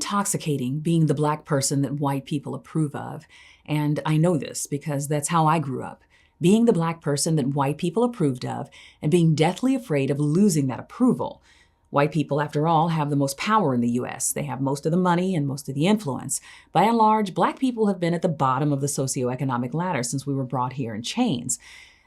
intoxicating being the black person that white people approve of. And I know this because that's how I grew up. Being the black person that white people approved of and being deathly afraid of losing that approval. White people, after all, have the most power in the U.S. They have most of the money and most of the influence. By and large, black people have been at the bottom of the socioeconomic ladder since we were brought here in chains.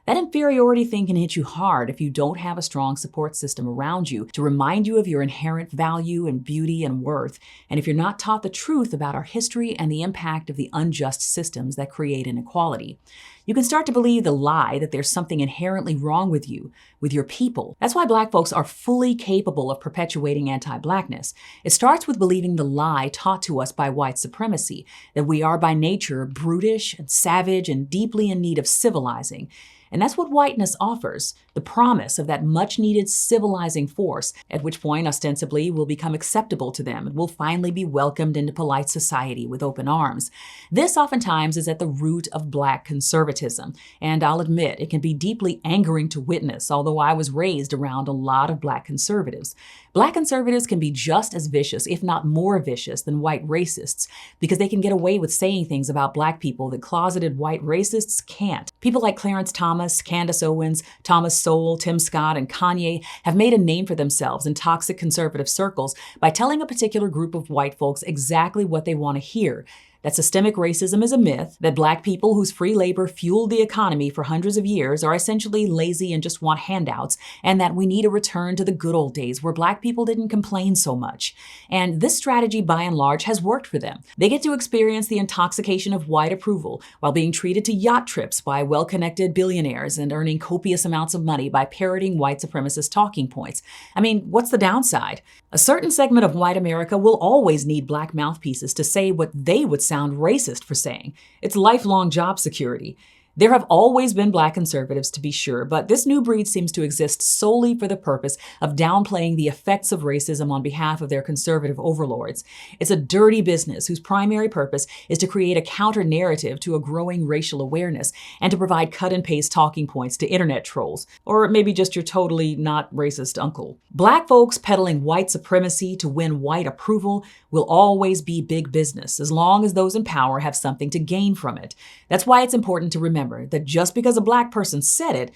That inferiority thing can hit you hard if you don't have a strong support system around you to remind you of your inherent value and beauty and worth, and if you're not taught the truth about our history and the impact of the unjust systems that create inequality. You can start to believe the lie that there's something inherently wrong with you, with your people. That's why black folks are fully capable of perpetuating anti-blackness. It starts with believing the lie taught to us by white supremacy, that we are by nature brutish and savage and deeply in need of civilizing. And that's what whiteness offers, the promise of that much-needed civilizing force, at which point, ostensibly, we'll become acceptable to them and we'll finally be welcomed into polite society with open arms. This oftentimes is at the root of black conservatism, and I'll admit it can be deeply angering to witness, although I was raised around a lot of black conservatives. Black conservatives can be just as vicious, if not more vicious, than white racists, because they can get away with saying things about black people that closeted white racists can't. People like Clarence Thomas, Candace Owens, Thomas Sowell, Tim Scott, and Kanye have made a name for themselves in toxic conservative circles by telling a particular group of white folks exactly what they want to hear. That systemic racism is a myth, that black people whose free labor fueled the economy for hundreds of years are essentially lazy and just want handouts, and that we need a return to the good old days where black people didn't complain so much. And this strategy, by and large, has worked for them. They get to experience the intoxication of white approval while being treated to yacht trips by well-connected billionaires and earning copious amounts of money by parroting white supremacist talking points. I mean, what's the downside? A certain segment of white America will always need black mouthpieces to say what they would sound racist for saying. It's lifelong job security. There have always been black conservatives, to be sure, but this new breed seems to exist solely for the purpose of downplaying the effects of racism on behalf of their conservative overlords. It's a dirty business whose primary purpose is to create a counter-narrative to a growing racial awareness and to provide cut-and-paste talking points to internet trolls, or maybe just your totally not racist uncle. Black folks peddling white supremacy to win white approval will always be big business, as long as those in power have something to gain from it. That's why it's important to remember that just because a black person said it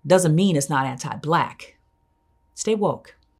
doesn't mean it's not anti-black. Stay woke.